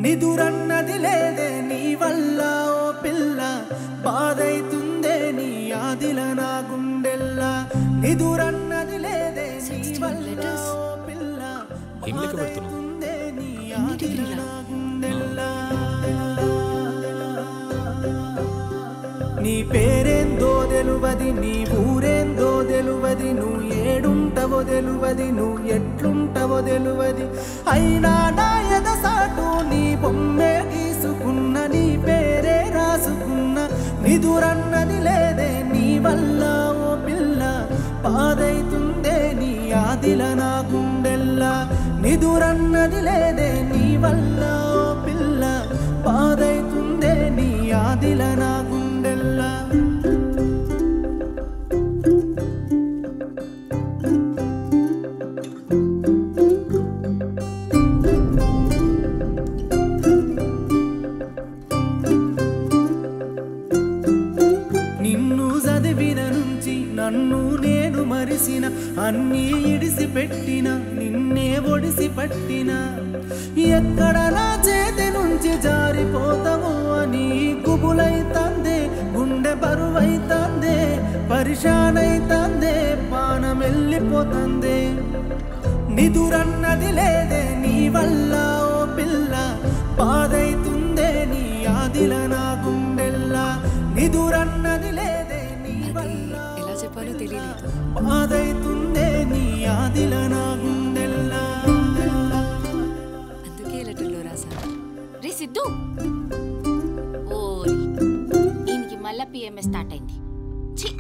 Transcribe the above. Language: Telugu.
నిదురన్నది లేదే నీ వల్ల ఓ పిల్ల బాధైతుందే నీ ఆదిల నా గుండెల్లా నిదురన్నది లేదే నీ వల్ల ఓ పిల్ల బాధైతుందే నీ ఆదిల నా గుండెల్లా నీ పేరేందో తెలువది నీ ఊరేందో తెలువది నువ్వు ఏడుంటవో తెలువది నువ్వు ఎట్లుంటవో తెలువది అయినా నా ఎదసాటు నీ బొమ్మే గీసుకున్న నీ పేరే రాసుకున్న నిదురన్నది లేదే నీ వల్ల ఓ పిల్ల బాధైతుందే నీ ఆదిల నా గుండెల్లా నిదురన్నది లేదే నీ వల్ల ఓ పిల్ల బాధైతుందే నీ ఆదిల నా గుండెల్లా నిన్ను చదివిన నుంచి నన్ను నేను మరిసిన అన్నీ ఇడిసి పెట్టిన నిన్నే ఒడిసి పట్టిన ఎక్కడ నా చేతి నుంచి జారిపోతావో అని గుబులైతాందే గుండె బరువైతాందే పరిశానైతాందే పానం వెళ్ళిపోతాందే నిదురన్నది లేదే నీ వల్ల ఓ పిల్ల బాధైతుందే నీ ఆదిల నా గుండెల్లా నిదురన్నది లేదే నీ వల్ల ఎలా చెప్పాలో తెలియలేదు బాధైతుందే నీ ఆదిల నా గుండెల్లా అందుకే లెటర్లో రాశాను. రే సిద్ధు, ఓరి ఈయనకి మళ్ళా పిఎంఎస్ స్టార్ట్ అయింది. ఛీ.